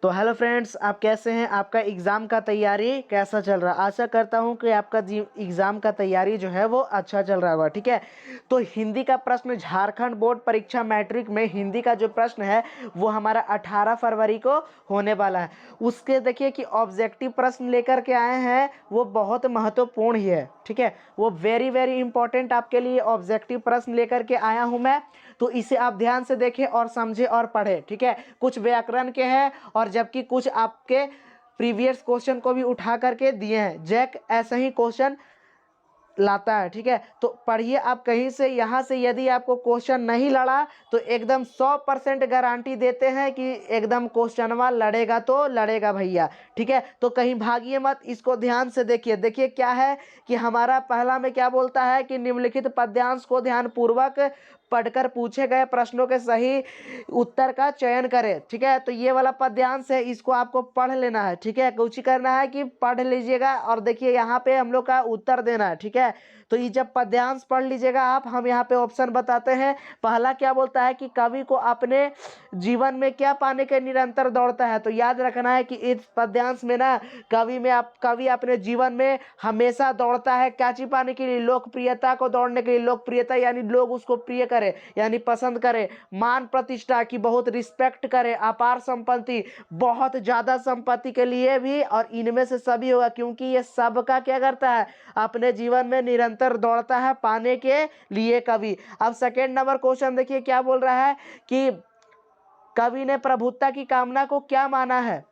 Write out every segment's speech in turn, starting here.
तो hello friends, आप कैसे हैं? आपका एग्ज़ाम का तैयारी कैसा चल रहा है? आशा करता हूं कि आपका एग्ज़ाम का तैयारी जो है वो अच्छा चल रहा होगा। ठीक है, तो हिंदी का प्रश्न, झारखंड बोर्ड परीक्षा मैट्रिक में हिंदी का जो प्रश्न है वो हमारा 18 फरवरी को होने वाला है। उसके देखिए कि ऑब्जेक्टिव प्रश्न लेकर के आए हैं, वो बहुत महत्वपूर्ण ही है। ठीक है, वो वेरी वेरी इंपॉर्टेंट आपके लिए ऑब्जेक्टिव प्रश्न लेकर के आया हूं मैं। तो इसे आप ध्यान से देखें और समझें और पढ़ें। ठीक है, कुछ व्याकरण के हैं और जबकि कुछ आपके प्रीवियस क्वेश्चन को भी उठा करके दिए हैं। जैक ऐसा ही क्वेश्चन लाता है। ठीक है, तो पढ़िए आप कहीं से, यहाँ से यदि आपको क्वेश्चन नहीं लड़ा तो एकदम 100% गारंटी देते हैं कि एकदम क्वेश्चनवा लड़ेगा तो लड़ेगा भैया। ठीक है, तो कहीं भागिए मत, इसको ध्यान से देखिए। देखिए क्या है कि हमारा पहला में क्या बोलता है कि निम्नलिखित पद्यांश को ध्यानपूर्वक पढ़कर पूछे गए प्रश्नों के सही उत्तर का चयन करें। ठीक है, तो ये वाला पद्यांश है, इसको आपको पढ़ लेना है। ठीक है, कुछ करना है कि पढ़ लीजिएगा और देखिए यहाँ पे हम लोग का उत्तर देना है। ठीक है, तो ये जब पद्यांश पढ़ लीजिएगा आप, हम यहाँ पे ऑप्शन बताते हैं। पहला क्या बोलता है कि कवि को अपने जीवन में क्या पाने के निरंतर दौड़ता है। तो याद रखना है कि इस पद्यांश में ना कवि अपने जीवन में हमेशा दौड़ता है क्या चीज पाने के लिए? लोकप्रियता को दौड़ने के लिए। लोकप्रियता यानी लोग उसको प्रिय करे, यानी पसंद करे। मान प्रतिष्ठा की बहुत रिस्पेक्ट करे। अपार संपत्ति, बहुत ज्यादा संपत्ति के लिए भी, और इनमें से सभी होगा, क्योंकि ये सबका क्या करता है? अपने जीवन में निरंतर दौड़ता है पाने के लिए कवि। अब सेकेंड नंबर क्वेश्चन देखिए क्या बोल रहा है कि कवि ने प्रभुत्ता की कामना को क्या माना है।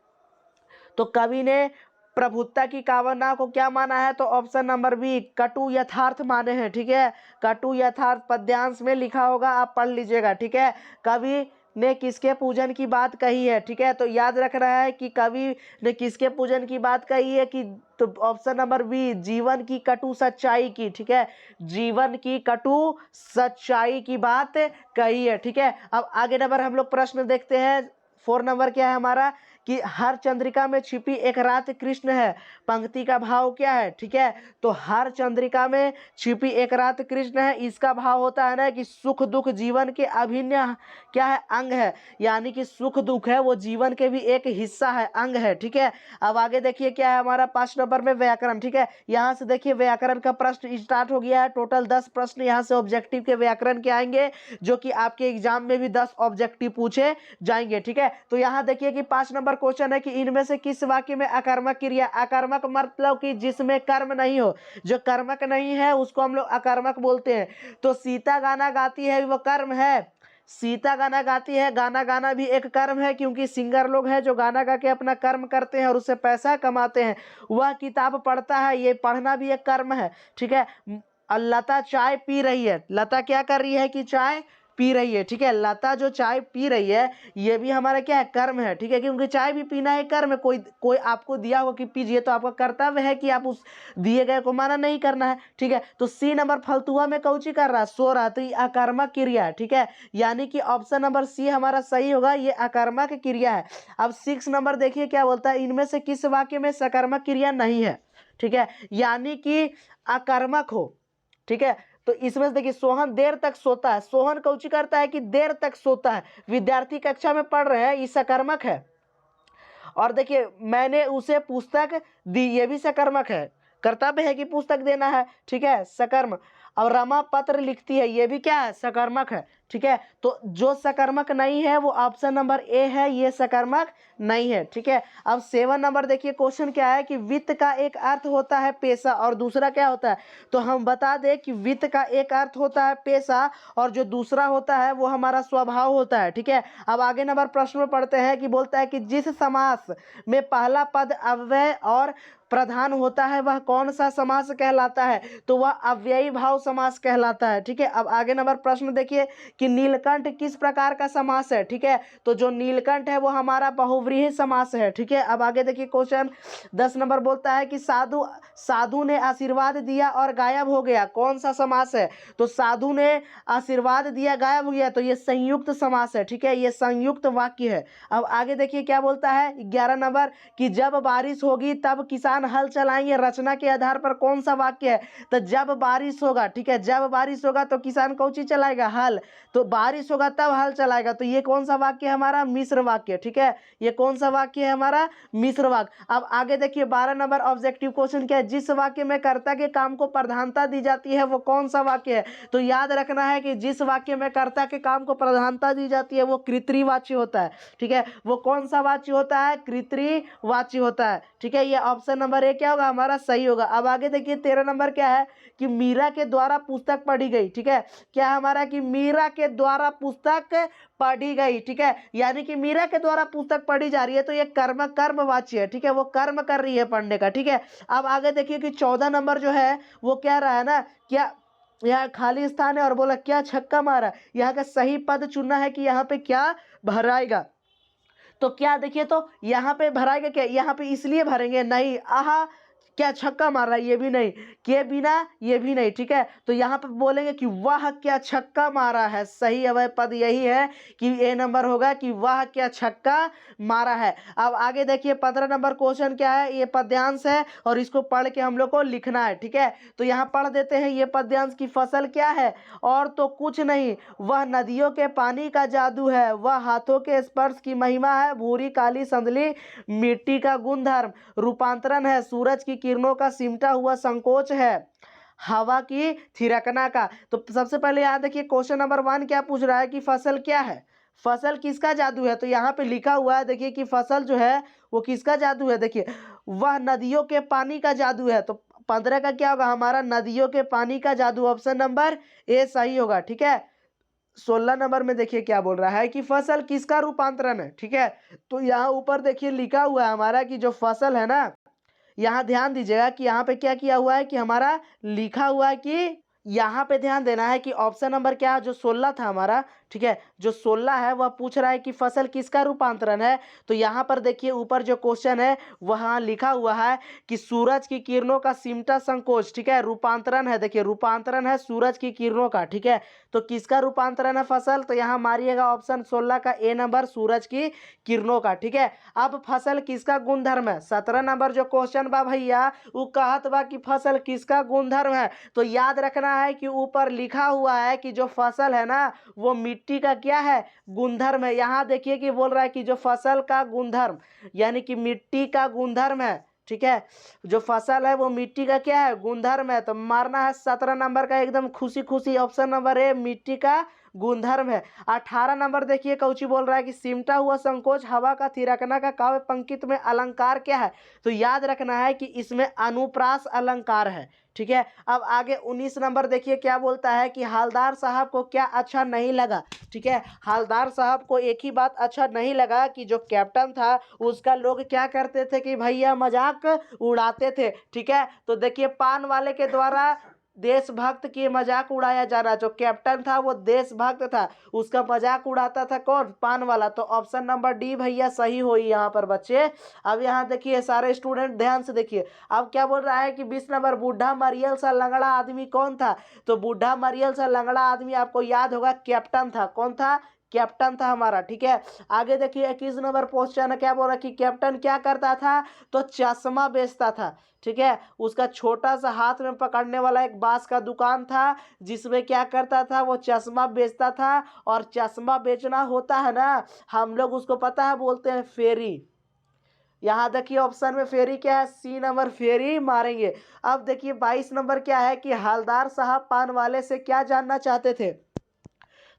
तो कवि ने प्रभुत्ता की कामना को क्या माना है? तो ऑप्शन नंबर बी, कटु यथार्थ माने हैं। ठीक है, कटु यथार्थ पद्यांश में लिखा होगा, आप पढ़ लीजिएगा। ठीक है, कवि ने किसके पूजन की बात कही है? ठीक है, तो याद रख रहा है कि कवि ने किसके पूजन की बात कही है कि, तो ऑप्शन नंबर बी, जीवन की कटु सच्चाई की। ठीक है, जीवन की कटु सच्चाई की बात कही है। ठीक है, अब आगे नंबर हम लोग प्रश्न देखते हैं। 4 नंबर क्या है हमारा कि हर चंद्रिका में छिपी एक रात कृष्ण है। पंक्ति का भाव क्या है? ठीक है, तो हर चंद्रिका में छिपी एक रात कृष्ण है, इसका भाव होता है ना कि सुख दुख जीवन के अभिन्न क्या है? अंग है। यानी कि सुख दुख है वो जीवन के भी एक हिस्सा है, अंग है। ठीक है, अब आगे देखिए क्या है हमारा 5 नंबर में व्याकरण। ठीक है, यहाँ से देखिए व्याकरण का प्रश्न स्टार्ट हो गया है। टोटल 10 प्रश्न यहाँ से ऑब्जेक्टिव के व्याकरण के आएंगे, जो कि आपके एग्जाम में भी 10 ऑब्जेक्टिव पूछे जाएंगे। ठीक है, तो यहाँ देखिए कि 5 नंबर क्वेश्चन है कि इनमें से किस वाक्य में अकर्मक क्रिया, अकर्मक मतलब कि जिसमें कर्म नहीं हो, जो कर्मक नहीं है उसको हम लोग अकर्मक बोलते हैं। तो सीता गाना गाती है, वो कर्म है। सीता गाना गाती है, गाना गाना भी एक कर्म है, क्योंकि सिंगर लोग हैं जो गाना गा के अपना कर्म करते हैं और उससे पैसा कमाते हैं। वह किताब पढ़ता है, ये पढ़ना भी एक कर्म है। ठीक है, और लता चाय पी रही है। लता क्या कर रही है कि चाय पी रही है। ठीक है, लता जो चाय पी रही है ये भी हमारा क्या है? कर्म है। ठीक है, क्योंकि चाय भी पीना है कर्म है। कोई आपको दिया होगा कि पीजिए, तो आपका कर्तव्य है कि आप उस दिए गए को माना नहीं करना है। ठीक है, तो सी नंबर फलतुआ में कौची कर रहा है? सो रहा, तो ये अकर्मक क्रिया है। ठीक है, यानी कि ऑप्शन नंबर सी हमारा सही होगा, ये अकर्मक क्रिया है। अब 6 नंबर देखिए क्या बोलता है, इनमें से किस वाक्य में सकर्मक क्रिया नहीं है? ठीक है, यानी कि अकर्मक हो। ठीक है, तो इसमें से देखिए सोहन देर तक सोता है। सोहन कौची करता है कि देर तक सोता है। विद्यार्थी कक्षा में पढ़ रहे हैं, ये सकर्मक है। और देखिए मैंने उसे पुस्तक दी, ये भी सकर्मक है। कर्तव्य है कि पुस्तक देना है। ठीक है, सकर्म। और रमा पत्र लिखती है, ये भी क्या है? सकर्मक है। ठीक है, तो जो सकर्मक नहीं है वो ऑप्शन नंबर ए है, ये सकर्मक नहीं है। ठीक है, अब 7 नंबर देखिए क्वेश्चन क्या है कि वित्त का एक अर्थ होता है पेशा और दूसरा क्या होता है? तो हम बता दें कि वित्त का एक अर्थ होता है पेशा और जो दूसरा होता है वो हमारा स्वभाव होता है। ठीक है, अब आगे नंबर प्रश्न में पढ़ते हैं कि बोलता है कि जिस समास में पहला पद अव्यय और प्रधान होता है वह कौन सा समास कहलाता है? तो वह अव्ययी भाव समास कहलाता है। ठीक है, अब आगे नंबर प्रश्न देखिए कि नीलकंठ किस प्रकार का समास है? ठीक है, तो जो नीलकंठ है वो हमारा बहुव्रीहि समास है। ठीक है, अब आगे देखिए क्वेश्चन 10 नंबर बोलता है कि साधु ने आशीर्वाद दिया और गायब हो गया, कौन सा समास है? तो साधु ने आशीर्वाद दिया गायब हो गया, तो ये संयुक्त समास है। ठीक है, ये संयुक्त वाक्य है। अब आगे देखिए क्या बोलता है 11 नंबर कि जब बारिश होगी तब किसान किसान हल चलाएंगे रचना के आधार पर कौन सा वाक्य है? तो जब बारिश होगा, ठीक है, जब बारिश होगा तो किसान कौन चीज चलाएगा? हल। तो बारिश होगा तब हल चलाएगा, तो ये कौन सा वाक्य है हमारा? मिश्र वाक्य। ठीक है, ये कौन सा वाक्य है हमारा? मिश्र वाक्य। अब आगे देखिए 12 नंबर ऑब्जेक्टिव क्वेश्चन क्या है? जिस वाक्य में कर्ता के काम को प्रधानता दी जाती है वो कौन सा वाक्य है? तो याद रखना है कि जिस वाक्य में कर्ता के काम को प्रधानता दी जाती है वो कृतवाच्य होता है। ठीक है, वो कौन सा वाच्य होता है? कृतवाच्य होता है। ठीक है, ये ऑप्शन नंबर ए क्या होगा हमारा? सही होगा। अब आगे देखिए 13 नंबर क्या है कि मीरा के द्वारा पुस्तक पढ़ी गई। ठीक है, क्या हमारा कि मीरा के द्वारा पुस्तक पढ़ी गई। ठीक है, यानी कि मीरा के द्वारा पुस्तक पढ़ी जा रही है, तो ये कर्मवाच्य है। ठीक है, वो कर्म कर रही है पढ़ने का। ठीक है, अब आगे देखिए कि 14 नंबर जो है वो कह रहा है ना, क्या यहाँ खाली स्थान है और बोला क्या छक्का मारा। यहाँ का सही पद चुनना है कि यहाँ पे क्या भराएगा। तो क्या देखिए, तो यहाँ पे भराएगा क्या? यहाँ पे इसलिए भरेंगे नहीं, आहा क्या छक्का मार रहा है, ये भी नहीं, के बिना ये भी नहीं। ठीक है, तो यहाँ पे बोलेंगे कि वाह क्या छक्का मारा है। सही अवय पद यही है कि ए नंबर होगा कि वाह क्या छक्का मारा है। अब आगे देखिए 15 नंबर क्वेश्चन क्या है? ये पद्यांश है और इसको पढ़ के हम लोग को लिखना है। ठीक है, तो यहाँ पढ़ देते हैं ये पद्यांश की फसल क्या है? और तो कुछ नहीं, वह नदियों के पानी का जादू है, वह हाथों के स्पर्श की महिमा है, भूरी काली संदली मिट्टी का गुणधर्म, रूपांतरण है, सूरज की किरणों का सिमटा हुआ संकोच है, हवा की थिरकना का। तो सबसे पहले यहाँ देखिए क्वेश्चन नंबर 1 क्या पूछ रहा है कि फसल क्या है? फसल किसका जादू है? तो यहाँ पे लिखा हुआ है देखिए कि फसल जो है वो किसका जादू है? देखिए वह नदियों के पानी का जादू है। तो 15 का क्या होगा हमारा? नदियों के पानी का जादू। ऑप्शन नंबर ए सही होगा। ठीक है, 16 नंबर में देखिए क्या बोल रहा है कि फसल किसका रूपांतरण है। ठीक है, तो यहाँ ऊपर देखिए लिखा हुआ है हमारा कि जो फसल है ना, यहाँ ध्यान दीजिएगा कि यहाँ पे क्या किया हुआ है कि हमारा लिखा हुआ है कि यहाँ पे ध्यान देना है कि ऑप्शन नंबर क्या है? जो 16 था हमारा। ठीक है, जो 16 है वह पूछ रहा है कि फसल किसका रूपांतरण है। तो यहाँ पर देखिए ऊपर जो क्वेश्चन है वहाँ लिखा हुआ है कि सूरज की किरणों का सिमटा संकोच। ठीक है, रूपांतरण है, देखिए रूपांतरण है सूरज की किरणों का। ठीक है, तो किसका रूपांतरण है फसल? तो यहाँ मारिएगा ऑप्शन 16 का ए नंबर, सूरज की किरणों का। ठीक है, अब फसल किसका गुणधर्म है? 17 नंबर जो क्वेश्चन बा भैया वो कहत बा कि फसल किसका गुणधर्म है। तो याद रखना है कि ऊपर लिखा हुआ है कि जो फसल है ना वो मिट्टी का क्या है? गुणधर्म है। यहाँ देखिए कि बोल रहा है कि जो फसल का गुणधर्म यानी कि मिट्टी का गुणधर्म है। ठीक है, जो फसल है वो मिट्टी का क्या है? गुणधर्म है। तो मारना है 17 नंबर का एकदम खुशी खुशी, ऑप्शन नंबर ए मिट्टी का गुणधर्म है। 18 नंबर देखिए कौची बोल रहा है कि सिमटा हुआ संकोच, हवा का थिरकना का काव्य पंक्ति में अलंकार क्या है? तो याद रखना है कि इसमें अनुप्रास अलंकार है। ठीक है, अब आगे 19 नंबर देखिए क्या बोलता है कि हालदार साहब को क्या अच्छा नहीं लगा। ठीक है, हालदार साहब को एक ही बात अच्छा नहीं लगा कि जो कैप्टन था उसका लोग क्या करते थे कि भैया मजाक उड़ाते थे। ठीक है, तो देखिए पान वाले के द्वारा देशभक्त की मजाक उड़ाया जा रहा। जो कैप्टन था वो देशभक्त था, उसका मजाक उड़ाता था कौन? पान वाला। तो ऑप्शन नंबर डी भैया सही होई यहाँ पर बच्चे। अब यहाँ देखिए सारे स्टूडेंट ध्यान से देखिए, अब क्या बोल रहा है कि 20 नंबर बूढ़ा मरियल सा लंगड़ा आदमी कौन था? तो बूढ़ा मरियल सा लंगड़ा आदमी आपको याद होगा कैप्टन था। कौन था? कैप्टन था हमारा। ठीक है, आगे देखिए 21 नंबर क्वेश्चन क्या बोल रहा है कि कैप्टन क्या करता था? तो चश्मा बेचता था। ठीक है, उसका छोटा सा हाथ में पकड़ने वाला एक बांस का दुकान था जिसमें क्या करता था? वो चश्मा बेचता था। और चश्मा बेचना होता है ना, हम लोग उसको पता है बोलते हैं फेरी। यहाँ देखिए ऑप्शन में फेरी क्या है? सी नंबर फेरी मारेंगे। अब देखिए 22 नंबर क्या है कि हालदार साहब पान वाले से क्या जानना चाहते थे?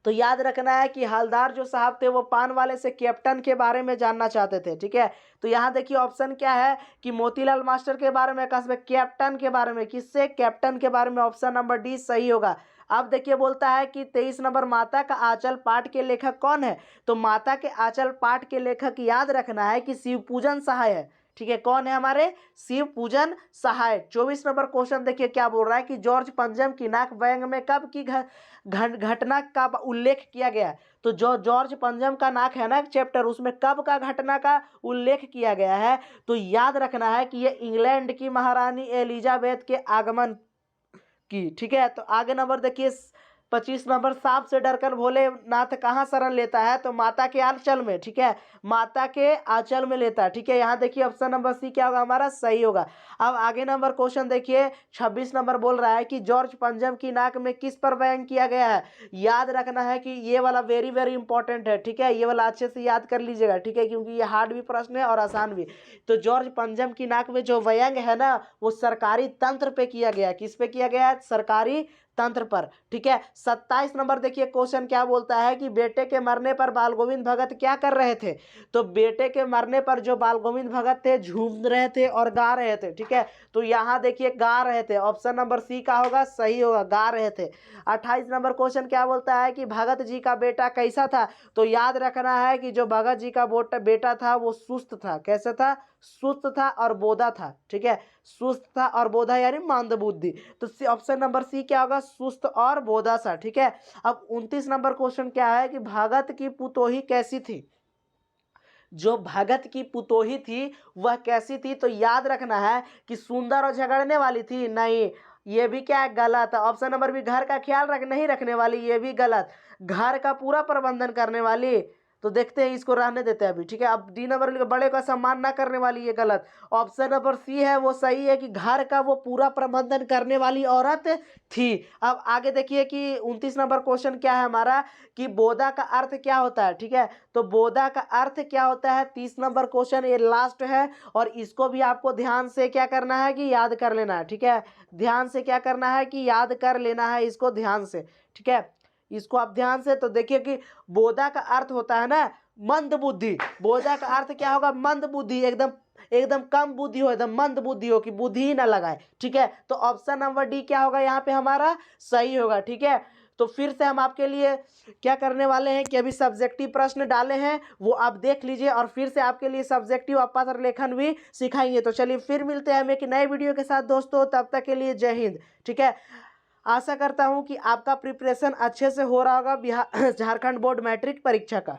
तो याद रखना है कि हलदार जो साहब थे वो पान वाले से कैप्टन के बारे में जानना चाहते थे। ठीक है, तो यहाँ देखिए ऑप्शन क्या है कि मोतीलाल मास्टर के बारे में, कसबे कैप्टन के बारे में, किससे? कैप्टन के बारे में। ऑप्शन नंबर डी सही होगा। अब देखिए बोलता है कि 23 नंबर माता का आंचल पाठ के लेखक कौन है? तो माता के आंचल पाठ के लेखक याद रखना है कि शिवपूजन सहाय है। ठीक है, कौन है हमारे? शिवपूजन सहाय। 24 नंबर क्वेश्चन देखिए क्या बोल रहा है कि जॉर्ज पंजम की नाक व्यंग में कब की घटना का उल्लेख किया गया? तो जो जॉर्ज पंजम का नाक है ना चैप्टर, उसमें कब का घटना का उल्लेख किया गया है? तो याद रखना है कि ये इंग्लैंड की महारानी एलिजाबेथ के आगमन की। ठीक है, तो आगे नंबर देखिए 25 नंबर, सांप से डरकर भोलेनाथ कहाँ शरण लेता है? तो माता के आंचल में, ठीक है, माता के आंचल में लेता है, ठीक है। यहाँ देखिए ऑप्शन नंबर सी क्या होगा हमारा, सही होगा। अब आगे नंबर क्वेश्चन देखिए, 26 नंबर बोल रहा है कि जॉर्ज पंजम की नाक में किस पर व्यंग किया गया है? याद रखना है कि ये वाला वेरी वेरी इंपॉर्टेंट है, ठीक है, ये वाला अच्छे से याद कर लीजिएगा, ठीक है, क्योंकि ये हार्ड भी प्रश्न है और आसान भी। तो जॉर्ज पंजम की नाक में जो व्यंग है ना, वो सरकारी तंत्र पे किया गया। किस पे किया गया है? सरकारी तंत्र पर, ठीक है। 27 नंबर देखिए क्वेश्चन क्या बोलता है कि बेटे के मरने पर बाल गोविंद भगत क्या कर रहे थे? तो बेटे के मरने पर जो बाल गोविंद भगत थे झूम रहे थे और गा रहे थे, ठीक है। तो यहाँ देखिए गा रहे थे, ऑप्शन नंबर सी का होगा, सही होगा, गा रहे थे। 28 नंबर क्वेश्चन क्या बोलता है कि भगत जी का बेटा कैसा था? तो याद रखना है कि जो भगत जी का बेटा था वो सुस्त था। कैसा था? सुस्त था और बोधा था, ठीक है, सुस्त था और बोधा यानी मंदबुद्धि। तो ऑप्शन नंबर सी क्या होगा? सुस्त और बोधा सा, ठीक है। अब 29 नंबर क्वेश्चन क्या है कि भगत की पुतोही कैसी थी? जो भगत की पुतोही थी वह कैसी थी? तो याद रखना है कि सुंदर और झगड़ने वाली थी। नहीं, ये भी क्या है? गलत है। ऑप्शन नंबर बी, घर का ख्याल नहीं रखने वाली, ये भी गलत। घर का पूरा प्रबंधन करने वाली, तो देखते हैं, इसको रहने देते हैं अभी, ठीक है। अब डी नंबर, बड़े का सम्मान ना करने वाली, ये गलत। ऑप्शन नंबर सी है वो सही है कि घर का वो पूरा प्रबंधन करने वाली औरत थी। अब आगे देखिए कि 29 नंबर क्वेश्चन क्या है हमारा कि बोधा का अर्थ क्या होता है, ठीक है। तो बोधा का अर्थ क्या होता है? 30 नंबर क्वेश्चन ये लास्ट है और इसको भी आपको ध्यान से क्या करना है कि याद कर लेना है, ठीक है। ध्यान से क्या करना है कि याद कर लेना है इसको ध्यान से, ठीक है। इसको आप ध्यान से, तो देखिए कि बोधा का अर्थ होता है ना मंद बुद्धि। बोधा का अर्थ क्या होगा? मंद बुद्धि, एकदम एकदम कम बुद्धि हो, एकदम मंद बुद्धि हो, कि बुद्धि ही ना लगाए, ठीक है। तो ऑप्शन नंबर डी क्या होगा यहाँ पे हमारा? सही होगा, ठीक है। तो फिर से हम आपके लिए क्या करने वाले हैं कि अभी सब्जेक्टिव प्रश्न डाले हैं, वो आप देख लीजिए और फिर से आपके लिए सब्जेक्टिव और पत्र लेखन भी सिखाएंगे। तो चलिए फिर मिलते हैं हम एक नए वीडियो के साथ दोस्तों, तब तक के लिए जय हिंद, ठीक है। आशा करता हूं कि आपका प्रिपरेशन अच्छे से हो रहा होगा बिहार झारखंड बोर्ड मैट्रिक परीक्षा का।